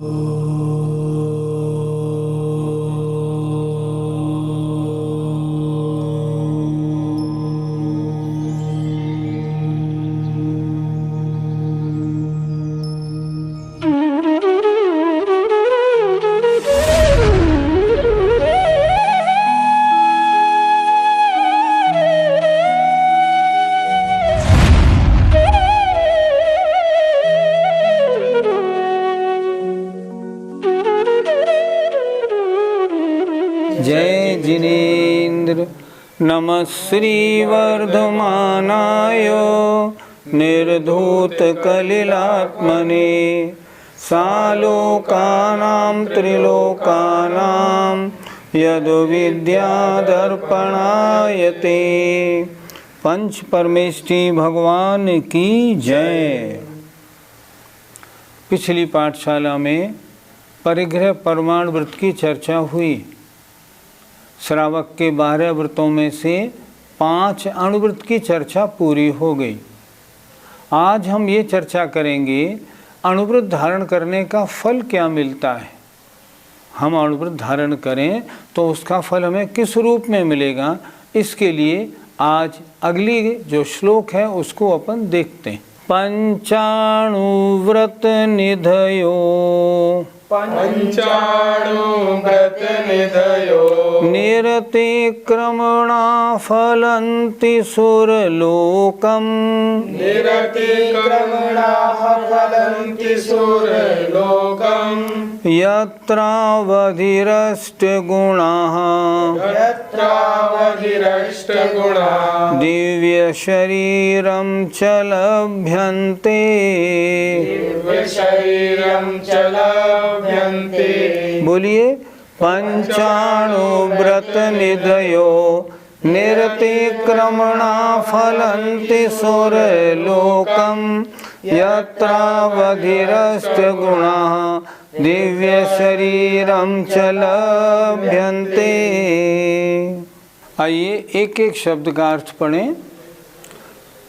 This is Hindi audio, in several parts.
जय जिनेन्द्र नमः श्रीवर्धमानाय निर्धूत कलिलात्मने सालोकानां त्रिलोकानां यद्विद्यादर्पणायते। पंच परमेष्ठी भगवान की जय। पिछली पाठशाला में परिग्रह परमाण व्रत की चर्चा हुई। श्रावक के 12 व्रतों में से 5 अणुव्रत की चर्चा पूरी हो गई। आज हम ये चर्चा करेंगे अणुव्रत धारण करने का फल क्या मिलता है। हम अणुव्रत धारण करें तो उसका फल हमें किस रूप में मिलेगा, इसके लिए आज अगली जो श्लोक है उसको अपन देखते हैं। पंचाणुव्रत निधयो पंचाणुव्रत निधयो निरतिक्रमणा फलन्ति सुरलोकम् निरतिक्रमणा फलन्ति सुरलोकम् यत्रावधिरष्टगुणाः यत्रावधिरष्टगुणाः दिव्यशरीरं च लभ्यन्ते दिव्यशरीरं च लभ्यन्ते। बोलिए पंचाणुव्रत निधयो निरतिक्रमणा फलन्ति सुरलोकम् यत्रावधिरष्टगुणाः दिव्यशरीरं च लभ्यन्ते। आइए एक एक शब्द का अर्थ पढ़ें।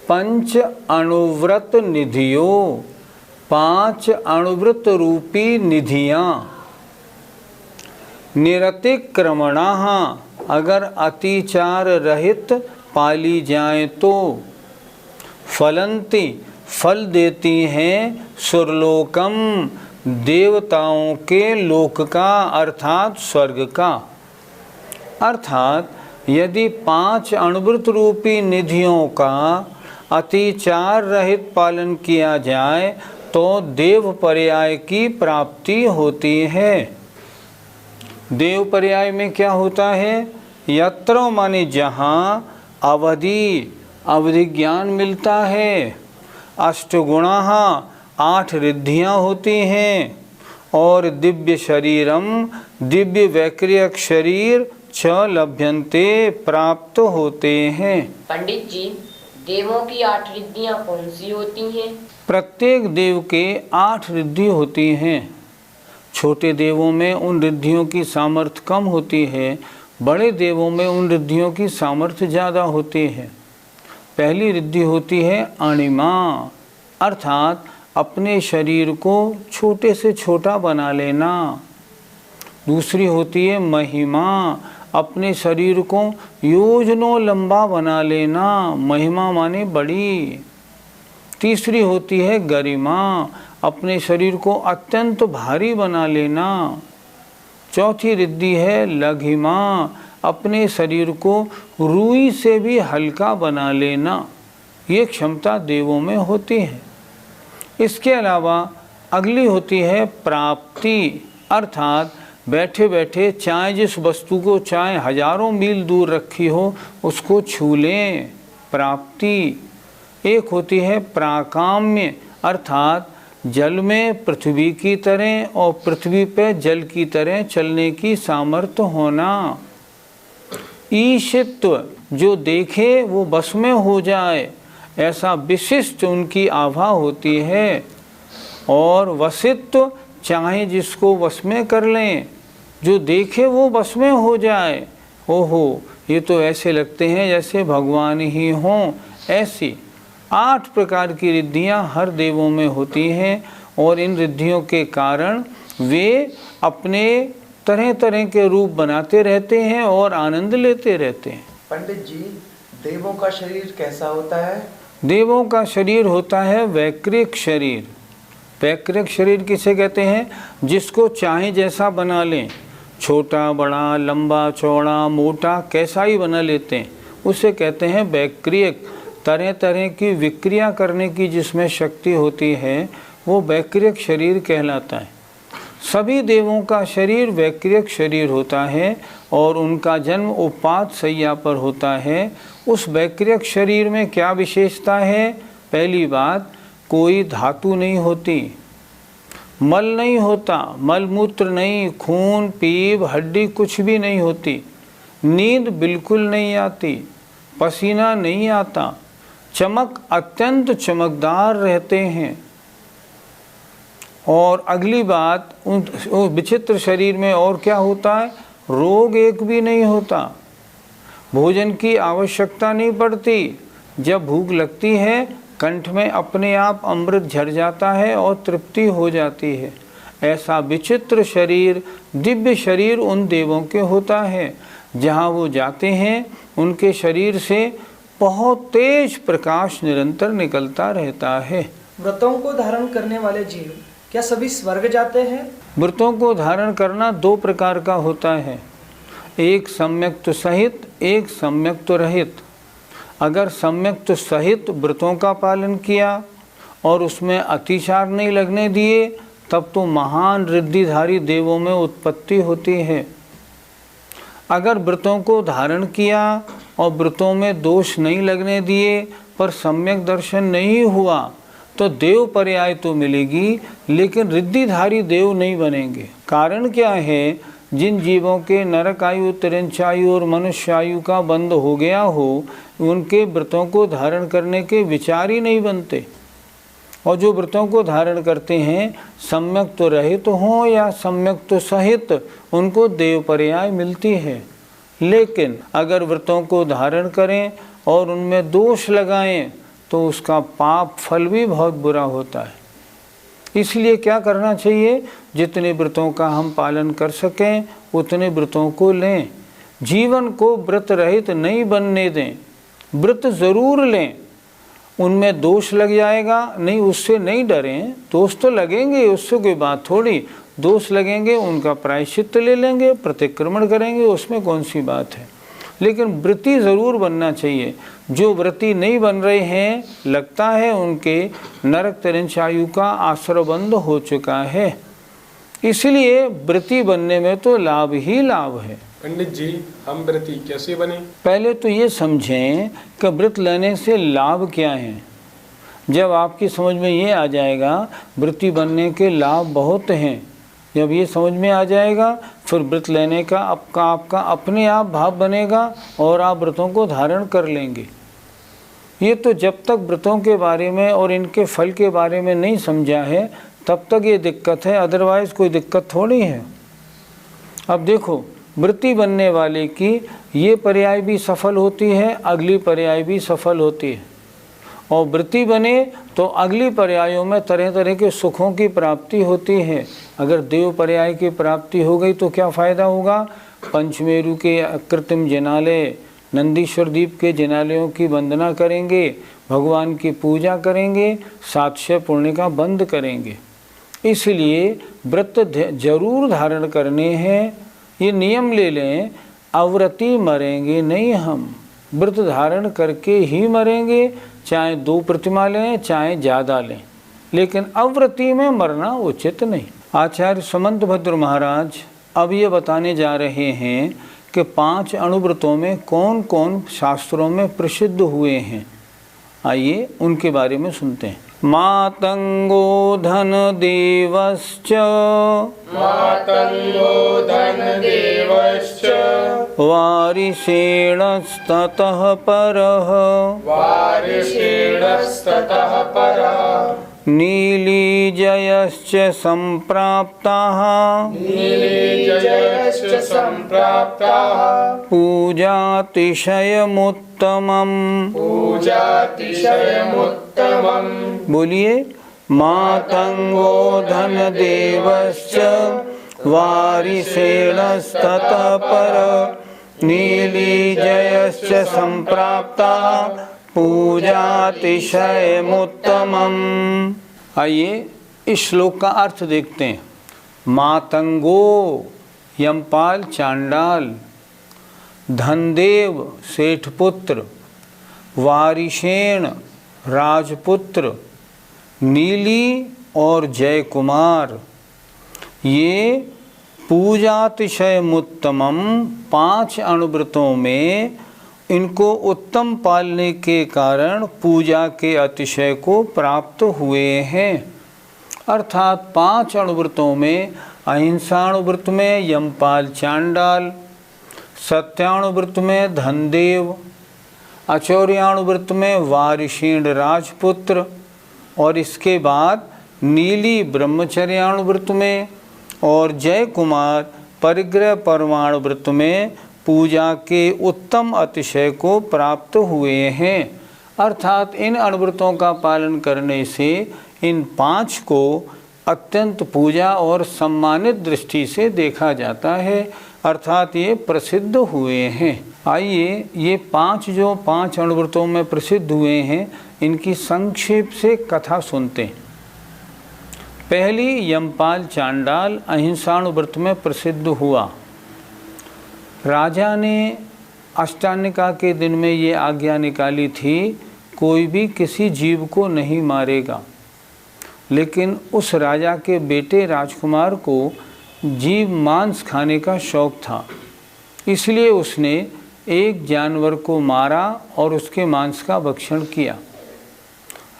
पंच अणुव्रत निधियों, 5 अणुव्रत रूपी निधियाँ। निरतिक्रमणाः, अगर अतिचार रहित पाली जाएं तो। फलन्ति, फल देती हैं। सुरलोकम, देवताओं के लोक का अर्थात स्वर्ग का। अर्थात यदि 5 अणुव्रत रूपी निधियों का अतिचार रहित पालन किया जाए तो देव पर्याय की प्राप्ति होती है। देव पर्याय में क्या होता है? यत्र माने जहाँ, अवधि, अवधि ज्ञान मिलता है। अष्टगुणाः, 8 रिद्धियाँ होती हैं। और दिव्य शरीरम, दिव्य वैक्रियक शरीर च लभ्यन्ते, प्राप्त होते हैं। पंडित जी, देवों की 8 रिद्धियाँ कौन सी होती हैं? प्रत्येक देव के 8 रिद्धि होती हैं। छोटे देवों में उन रिद्धियों की सामर्थ्य कम होती है, बड़े देवों में उन रिद्धियों की सामर्थ्य ज़्यादा होती है। पहली रिद्धि होती है अणिमा, अर्थात अपने शरीर को छोटे से छोटा बना लेना। दूसरी होती है महिमा, अपने शरीर को योजनों लंबा बना लेना। महिमा माने बड़ी। तीसरी होती है गरिमा, अपने शरीर को अत्यंत भारी बना लेना। चौथी रिद्धि है लघिमा, अपने शरीर को रुई से भी हल्का बना लेना। ये क्षमता देवों में होती है। इसके अलावा अगली होती है प्राप्ति, अर्थात बैठे बैठे चाहे जिस वस्तु को चाहे हजारों मील दूर रखी हो उसको छू लें, प्राप्ति। एक होती है प्राकाम्य, अर्थात जल में पृथ्वी की तरह और पृथ्वी पर जल की तरह चलने की सामर्थ्य होना। ईशित्व, जो देखे वो बस में हो जाए, ऐसा विशिष्ट उनकी आभा होती है। और वशित्व, चाहे जिसको वश में कर लें, जो देखे वो वश में हो जाए। ओहो, ये तो ऐसे लगते हैं जैसे भगवान ही हों। ऐसी 8 प्रकार की रिद्धियाँ हर देवों में होती हैं और इन रिद्धियों के कारण वे अपने तरह तरह के रूप बनाते रहते हैं और आनंद लेते रहते हैं। पंडित जी, देवों का शरीर कैसा होता है? देवों का शरीर होता है वैकृक शरीर। वैकृक शरीर किसे कहते हैं? जिसको चाहे जैसा बना लें, छोटा बड़ा लंबा चौड़ा मोटा कैसा ही बना लेते हैं, उसे कहते हैं वैकृक। तरह तरह की विक्रिया करने की जिसमें शक्ति होती है वो वैकृक शरीर कहलाता है। सभी देवों का शरीर वैकृक शरीर होता है और उनका जन्म उपात शैया पर होता है। उस वैकृक शरीर में क्या विशेषता है? पहली बात, कोई धातु नहीं होती, मल नहीं होता, मल मूत्र नहीं, खून पीप हड्डी कुछ भी नहीं होती, नींद बिल्कुल नहीं आती, पसीना नहीं आता, चमक अत्यंत चमकदार रहते हैं। और अगली बात, उन विचित्र शरीर में और क्या होता है? रोग एक भी नहीं होता, भोजन की आवश्यकता नहीं पड़ती, जब भूख लगती है कंठ में अपने आप अमृत झर जाता है और तृप्ति हो जाती है। ऐसा विचित्र शरीर, दिव्य शरीर उन देवों के होता है। जहाँ वो जाते हैं उनके शरीर से बहुत तेज प्रकाश निरंतर निकलता रहता है। व्रतों को धारण करने वाले जीव क्या सभी स्वर्ग जाते हैं? व्रतों को धारण करना दो प्रकार का होता है, एक सम्यक्त सहित, एक सम्यक्त रहित। अगर सम्यक्त सहित व्रतों का पालन किया और उसमें अतिचार नहीं लगने दिए तब तो महान रिद्धिधारी देवों में उत्पत्ति होती है। अगर व्रतों को धारण किया और व्रतों में दोष नहीं लगने दिए पर सम्यक दर्शन नहीं हुआ तो देव पर्याय तो मिलेगी लेकिन रिद्धिधारी देव नहीं बनेंगे। कारण क्या है? जिन जीवों के नरक आयु, तिरंचायु और मनुष्य आयु का बंद हो गया हो उनके व्रतों को धारण करने के विचार ही नहीं बनते। और जो व्रतों को धारण करते हैं सम्यक तो रहित हों या सम्यक तो सहित, उनको देव पर्याय मिलती है। लेकिन अगर व्रतों को धारण करें और उनमें दोष लगाएं तो उसका पाप फल भी बहुत बुरा होता है। इसलिए क्या करना चाहिए? जितने व्रतों का हम पालन कर सकें उतने व्रतों को लें। जीवन को व्रत रहित नहीं बनने दें, व्रत ज़रूर लें। उनमें दोष लग जाएगा नहीं, उससे नहीं डरें, दोष तो लगेंगे, उससे कोई बात थोड़ी। दोष लगेंगे उनका प्रायश्चित्त ले लेंगे, प्रतिक्रमण करेंगे, उसमें कौन सी बात है। लेकिन व्रती ज़रूर बनना चाहिए। जो व्रती नहीं बन रहे हैं लगता है उनके नरक तिरंचायु का आश्रय बंद हो चुका है। इसलिए व्रती बनने में तो लाभ ही लाभ है। पंडित जी, हम व्रती कैसे बने? पहले तो ये समझें कि व्रत लेने से लाभ क्या है। जब आपकी समझ में ये आ जाएगा व्रती बनने के लाभ बहुत हैं, जब ये समझ में आ जाएगा फिर व्रत लेने का आपका अपने आप भाव बनेगा और आप व्रतों को धारण कर लेंगे। ये तो जब तक व्रतों के बारे में और इनके फल के बारे में नहीं समझा है तब तक ये दिक्कत है, अदरवाइज़ कोई दिक्कत थोड़ी है। अब देखो, व्रती बनने वाले की ये पर्याय भी सफल होती है, अगली पर्याय भी सफल होती है। और व्रती बने तो अगली पर्यायों में तरह तरह के सुखों की प्राप्ति होती है। अगर देव पर्याय की प्राप्ति हो गई तो क्या फ़ायदा होगा? पंचमेरु के अकृत्रिम जिनालय, नंदीश्वर द्वीप के जिनालयों की वंदना करेंगे, भगवान की पूजा करेंगे, 700 पुण्य का बंद करेंगे। इसलिए व्रत जरूर धारण करने हैं। ये नियम ले लें, अव्रती मरेंगे नहीं, हम व्रत धारण करके ही मरेंगे। चाहे 2 प्रतिमा लें चाहे ज़्यादा लें, लेकिन अव्रती में मरना उचित नहीं। आचार्य समंत भद्र महाराज अब ये बताने जा रहे हैं कि 5 अणुव्रतों में कौन कौन शास्त्रों में प्रसिद्ध हुए हैं। आइए उनके बारे में सुनते हैं। मातंगो धन देवश्च, मातंगो धन देवश्च, वारिषेणस्ततः परः, वारिषेणस्ततः परः, नीलिजयश्च सम्प्राप्ताः, नीलिजयश्च सम्प्राप्ताः, पूजातिशयमुत्तमम्। पूजातिशयमुत्तमम्। बोलिए, मातंगो धनदेवश्च वारिसेणस्ततः पर नीलिजयश्च संप्राप्ता पूजातिशयमुत्तमम्। आइए इस श्लोक का अर्थ देखते हैं। मातंगो यमपाल चांडाल, धनदेव सेठपुत्र, वारिशेण राजपुत्र, नीली और जय कुमार, ये पूजातिशयमुत्तमम 5 अनुव्रतों में इनको उत्तम पालने के कारण पूजा के अतिशय को प्राप्त हुए हैं। अर्थात 5 अनुव्रतों में अहिंसाणुव्रत में यमपाल चांडाल, सत्याणुव्रत में धनदेव, आचौर्याणुव्रत में वारिशीण राजपुत्र और इसके बाद नीली ब्रह्मचर्याणुव्रत में और जय कुमार परिग्रह परमाणुव्रत में पूजा के उत्तम अतिशय को प्राप्त हुए हैं। अर्थात इन अनुव्रतों का पालन करने से इन 5 को अत्यंत पूजा और सम्मानित दृष्टि से देखा जाता है, अर्थात ये प्रसिद्ध हुए हैं। आइए ये 5 अनुव्रतों में प्रसिद्ध हुए हैं, इनकी संक्षेप से कथा सुनते हैं। पहली यमपाल चांडाल अहिंसाणुव्रत में प्रसिद्ध हुआ। राजा ने अष्टानिका के दिन में ये आज्ञा निकाली थी, कोई भी किसी जीव को नहीं मारेगा। लेकिन उस राजा के बेटे राजकुमार को जीव मांस खाने का शौक था, इसलिए उसने एक जानवर को मारा और उसके मांस का भक्षण किया।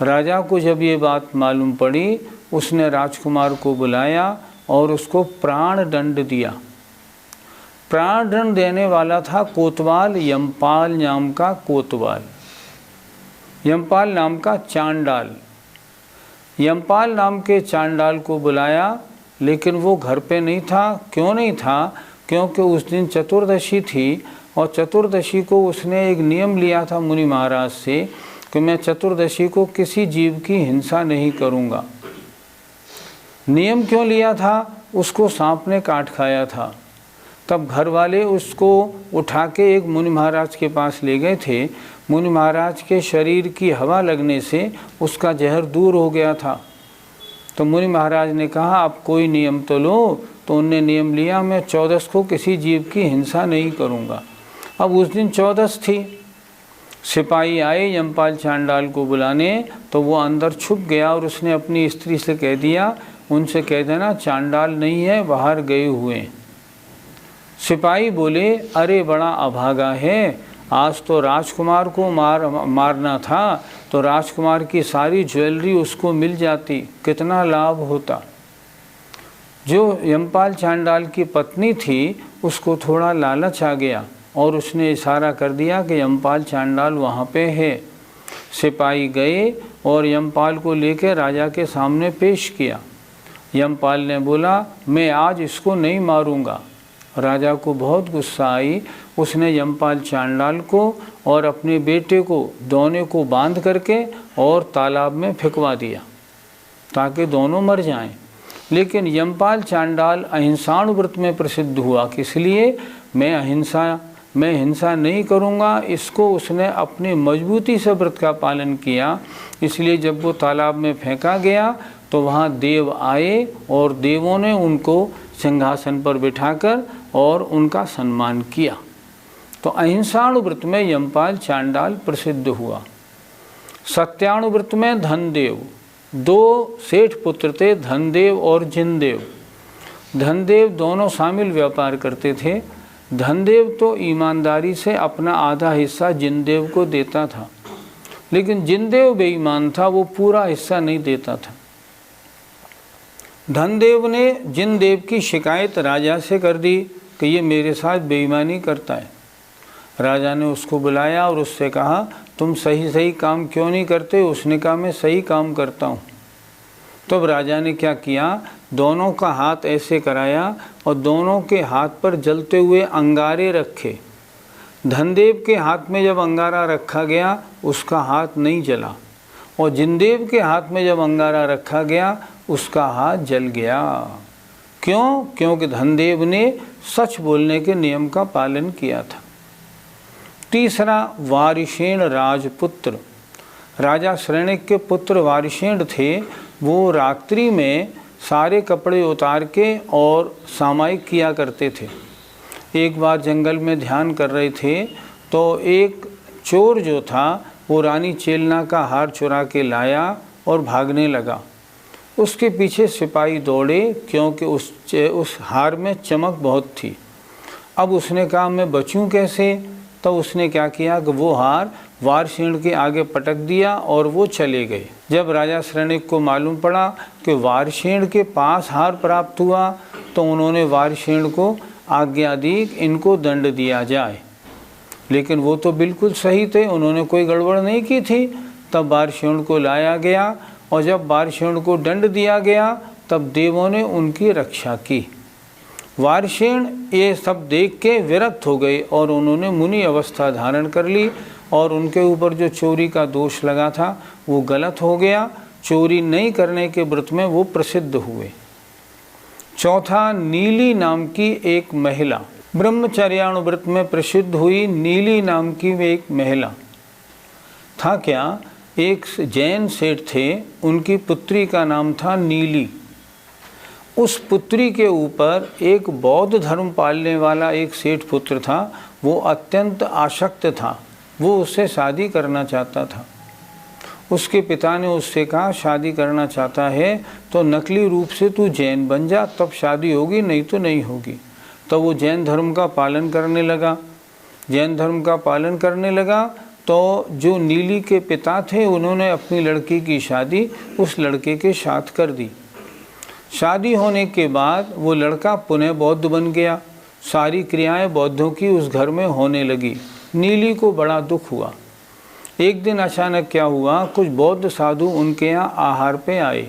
राजा को जब ये बात मालूम पड़ी, उसने राजकुमार को बुलाया और उसको प्राण दंड दिया। प्राण दंड देने वाला था कोतवाल, यमपाल नाम का कोतवाल, यमपाल नाम का चांडाल। यमपाल नाम के चांडाल को बुलाया, लेकिन वो घर पे नहीं था। क्यों नहीं था? क्योंकि उस दिन चतुर्दशी थी और चतुर्दशी को उसने एक नियम लिया था मुनि महाराज से कि मैं चतुर्दशी को किसी जीव की हिंसा नहीं करूँगा। नियम क्यों लिया था? उसको सांप ने काट खाया था। तब घर वाले उसको उठा के एक मुनि महाराज के पास ले गए थे। मुनि महाराज के शरीर की हवा लगने से उसका जहर दूर हो गया था। तो मुनि महाराज ने कहा अब कोई नियम तो लो। तो उनने नियम लिया, मैं 14 को किसी जीव की हिंसा नहीं करूँगा। अब उस दिन 14 थी। सिपाही आए यमपाल चांडाल को बुलाने, तो वो अंदर छुप गया और उसने अपनी स्त्री से कह दिया, उनसे कह देना चांडाल नहीं है, बाहर गए हुए। सिपाही बोले अरे बड़ा अभागा है, आज तो राजकुमार को मारना था, तो राजकुमार की सारी ज्वेलरी उसको मिल जाती, कितना लाभ होता। जो यमपाल चांडाल की पत्नी थी उसको थोड़ा लालच आ गया और उसने इशारा कर दिया कि यमपाल चांडाल वहाँ पे है। सिपाही गए और यमपाल को लेकर राजा के सामने पेश किया। यमपाल ने बोला मैं आज इसको नहीं मारूंगा। राजा को बहुत गुस्सा आई। उसने यमपाल चांडाल को और अपने बेटे को दोनों को बांध करके और तालाब में फेंकवा दिया ताकि दोनों मर जाएं। लेकिन यमपाल चांडाल अहिंसाणुव्रत में प्रसिद्ध हुआ, किस लिए? मैं हिंसा नहीं करूँगा, इसको उसने अपनी मजबूती से व्रत का पालन किया। इसलिए जब वो तालाब में फेंका गया तो वहाँ देव आए और देवों ने उनको सिंहासन पर बिठाकर और उनका सम्मान किया। तो अहिंसाणुव्रत में यमपाल चांडाल प्रसिद्ध हुआ। सत्याणुव्रत में धनदेव, 2 सेठ पुत्र थे, धनदेव और जिनदेव। धनदेव दोनों शामिल व्यापार करते थे। धनदेव तो ईमानदारी से अपना आधा हिस्सा जिनदेव को देता था, लेकिन जिनदेव बेईमान था, वो पूरा हिस्सा नहीं देता था। धनदेव ने जिनदेव की शिकायत राजा से कर दी कि ये मेरे साथ बेईमानी करता है। राजा ने उसको बुलाया और उससे कहा तुम सही काम क्यों नहीं करते? उसने कहा मैं सही काम करता हूँ। तब राजा ने क्या किया, दोनों का हाथ ऐसे कराया और दोनों के हाथ पर जलते हुए अंगारे रखे। धनदेव के हाथ में जब अंगारा रखा गया उसका हाथ नहीं जला और जिनदेव के हाथ में जब अंगारा रखा गया उसका हाथ जल गया। क्यों? क्योंकि धनदेव ने सच बोलने के नियम का पालन किया था। तीसरा, वारिशेन राजपुत्र। राजा श्रेणिक के पुत्र वारिशेन थे। वो रात्रि में सारे कपड़े उतार के और सामायिक किया करते थे। एक बार जंगल में ध्यान कर रहे थे तो एक चोर जो था वो रानी चेलना का हार चुरा के लाया और भागने लगा। उसके पीछे सिपाही दौड़े क्योंकि उस हार में चमक बहुत थी। अब उसने कहा मैं बचूं कैसे? तो उसने क्या किया कि वो हार वारसेन के आगे पटक दिया और वो चले गए। जब राजा श्रेणिक को मालूम पड़ा कि वारसेन के पास हार प्राप्त हुआ तो उन्होंने वारसेन को आज्ञा दी इनको दंड दिया जाए। लेकिन वो तो बिल्कुल सही थे, उन्होंने कोई गड़बड़ नहीं की थी। तब वारसेन को लाया गया और जब वारसेन को दंड दिया गया तब देवों ने उनकी रक्षा की। वारसेन ये सब देख के विरक्त हो गए और उन्होंने मुनि अवस्था धारण कर ली और उनके ऊपर जो चोरी का दोष लगा था वो गलत हो गया। चोरी नहीं करने के व्रत में वो प्रसिद्ध हुए। चौथा, नीली नाम की एक महिला ब्रह्मचर्यानुव्रत में प्रसिद्ध हुई। नीली नाम की एक महिला था क्या, एक जैन सेठ थे, उनकी पुत्री का नाम था नीली। उस पुत्री के ऊपर एक बौद्ध धर्म पालने वाला एक सेठ पुत्र था। वो अत्यंत आसक्त था, वो उससे शादी करना चाहता था। उसके पिता ने उससे कहा शादी करना चाहता है तो नकली रूप से तू जैन बन जा, तब शादी होगी, नहीं तो नहीं होगी। तो वो जैन धर्म का पालन करने लगा। जैन धर्म का पालन करने लगा तो जो नीली के पिता थे उन्होंने अपनी लड़की की शादी उस लड़के के साथ कर दी। शादी होने के बाद वो लड़का पुनः बौद्ध बन गया। सारी क्रियाएं बौद्धों की उस घर में होने लगी। नीली को बड़ा दुख हुआ। एक दिन अचानक क्या हुआ, कुछ बौद्ध साधु उनके यहाँ आहार पे आए।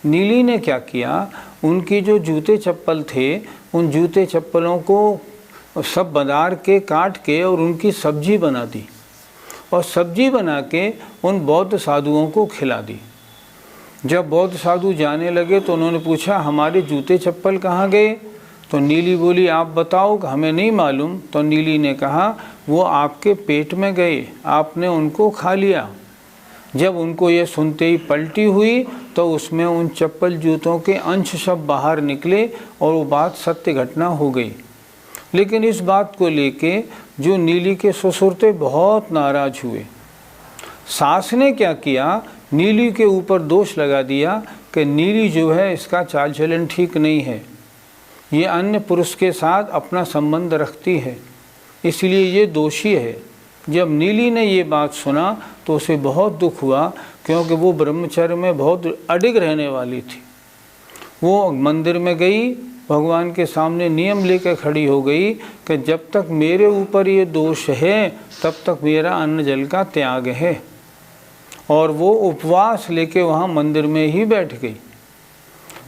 नीली ने क्या किया, उनकी जो जूते चप्पल थे उन जूते चप्पलों को सब बदार के काट के और उनकी सब्जी बना दी और सब्जी बना के उन बौद्ध साधुओं को खिला दी। जब बौद्ध साधु जाने लगे तो उन्होंने पूछा हमारे जूते चप्पल कहाँ गए? तो नीली बोली आप बताओ, हमें नहीं मालूम। तो नीली ने कहा वो आपके पेट में गए, आपने उनको खा लिया। जब उनको ये सुनते ही पलटी हुई तो उसमें उन चप्पल जूतों के अंश सब बाहर निकले और वो बात सत्य घटना हो गई। लेकिन इस बात को लेके जो नीली के ससुर थे बहुत नाराज हुए। सास ने क्या किया, नीली के ऊपर दोष लगा दिया कि नीली जो है इसका चाल चलन ठीक नहीं है, ये अन्य पुरुष के साथ अपना संबंध रखती है, इसलिए ये दोषी है। जब नीली ने ये बात सुना तो उसे बहुत दुख हुआ क्योंकि वो ब्रह्मचर्य में बहुत अडिग रहने वाली थी। वो मंदिर में गई, भगवान के सामने नियम लेकर खड़ी हो गई कि जब तक मेरे ऊपर ये दोष है तब तक मेरा अन्न जल का त्याग है। और वो उपवास लेके वहाँ मंदिर में ही बैठ गई।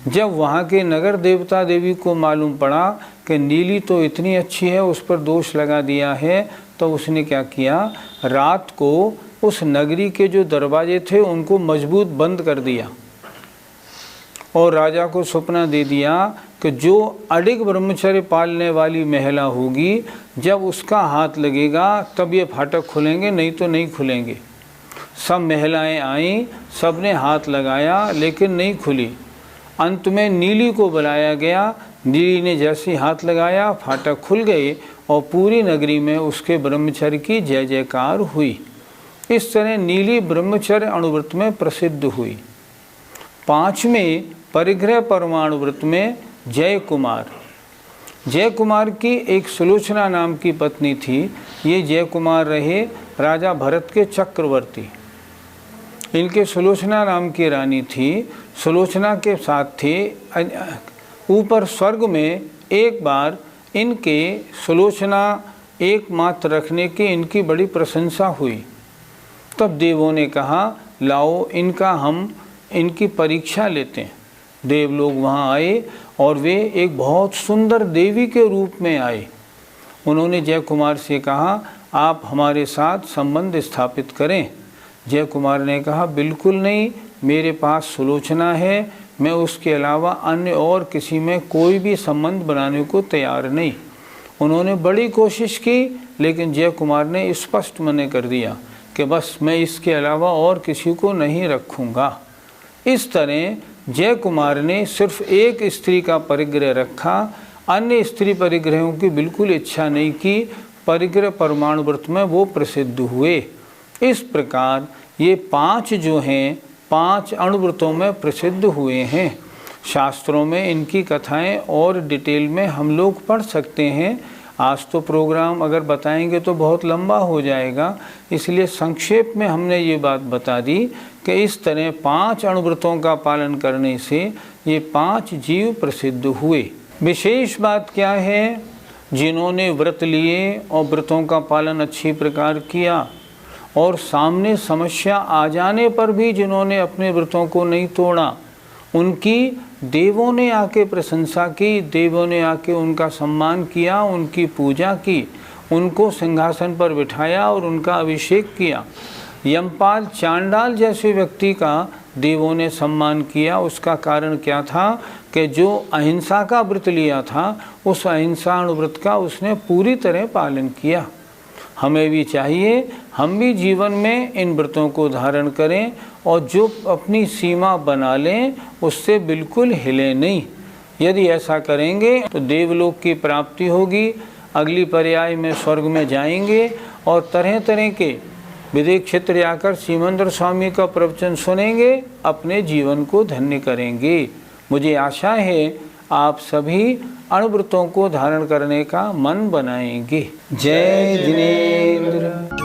जब वहाँ के नगर देवता देवी को मालूम पड़ा कि नीली तो इतनी अच्छी है, उस पर दोष लगा दिया है, तो उसने क्या किया, रात को उस नगरी के जो दरवाजे थे उनको मजबूत बंद कर दिया और राजा को सपना दे दिया कि जो अडिग ब्रह्मचर्य पालने वाली महिला होगी जब उसका हाथ लगेगा तब ये फाटक खुलेंगे, नहीं तो नहीं खुलेंगे। सब महिलाएं आईं, सब ने हाथ लगाया लेकिन नहीं खुली। अंत में नीली को बुलाया गया। नीली ने जैसे हाथ लगाया फाटक खुल गए और पूरी नगरी में उसके ब्रह्मचर्य की जय जयकार हुई। इस तरह नीली ब्रह्मचर्य अणुव्रत में प्रसिद्ध हुई। पांचवें, परिग्रह परमाणु व्रत में जय कुमार। जय कुमार की एक सुलोचना नाम की पत्नी थी। ये जय कुमार रहे राजा भरत के चक्रवर्ती। इनके सुलोचना नाम की रानी थी। सुलोचना के साथ थे ऊपर स्वर्ग में। एक बार इनके सुलोचना एकमात्र रखने की इनकी बड़ी प्रशंसा हुई। तब देवों ने कहा लाओ हम इनकी परीक्षा लेते हैं। देव लोग वहाँ आए और वे एक बहुत सुंदर देवी के रूप में आए। उन्होंने जय कुमार से कहा आप हमारे साथ संबंध स्थापित करें। जय कुमार ने कहा, बिल्कुल नहीं, मेरे पास सुलोचना है, मैं उसके अलावा अन्य और किसी में कोई भी संबंध बनाने को तैयार नहीं। उन्होंने बड़ी कोशिश की, लेकिन जय कुमार ने स्पष्ट मना कर दिया कि बस मैं इसके अलावा और किसी को नहीं रखूँगा। इस तरह जय कुमार ने सिर्फ एक स्त्री का परिग्रह रखा, अन्य स्त्री परिग्रहों की बिल्कुल इच्छा नहीं की। परिग्रह परमाणु व्रत में वो प्रसिद्ध हुए। इस प्रकार ये 5 जो हैं 5 अणुव्रतों में प्रसिद्ध हुए हैं। शास्त्रों में इनकी कथाएं और डिटेल में हम लोग पढ़ सकते हैं। आज तो प्रोग्राम अगर बताएंगे तो बहुत लंबा हो जाएगा, इसलिए संक्षेप में हमने ये बात बता दी कि इस तरह 5 अणुव्रतों का पालन करने से ये 5 जीव प्रसिद्ध हुए। विशेष बात क्या है, जिन्होंने व्रत लिए और व्रतों का पालन अच्छी प्रकार किया और सामने समस्या आ जाने पर भी जिन्होंने अपने व्रतों को नहीं तोड़ा, उनकी देवों ने आके प्रशंसा की, देवों ने आके उनका सम्मान किया, उनकी पूजा की, उनको सिंहासन पर बिठाया और उनका अभिषेक किया। यमपाल चांडाल जैसे व्यक्ति का देवों ने सम्मान किया। उसका कारण क्या था कि जो अहिंसा का व्रत लिया था, उस अहिंसा व्रत का उसने पूरी तरह पालन किया। हमें भी चाहिए, हम भी जीवन में इन व्रतों को धारण करें और जो अपनी सीमा बना लें उससे बिल्कुल हिले नहीं। यदि ऐसा करेंगे तो देवलोक की प्राप्ति होगी, अगली पर्याय में स्वर्ग में जाएंगे और तरह तरह के विदेश क्षेत्र आकर सीमंदर स्वामी का प्रवचन सुनेंगे, अपने जीवन को धन्य करेंगे। मुझे आशा है आप सभी अणुव्रतों को धारण करने का मन बनाएंगे। जय जिनेंद्र।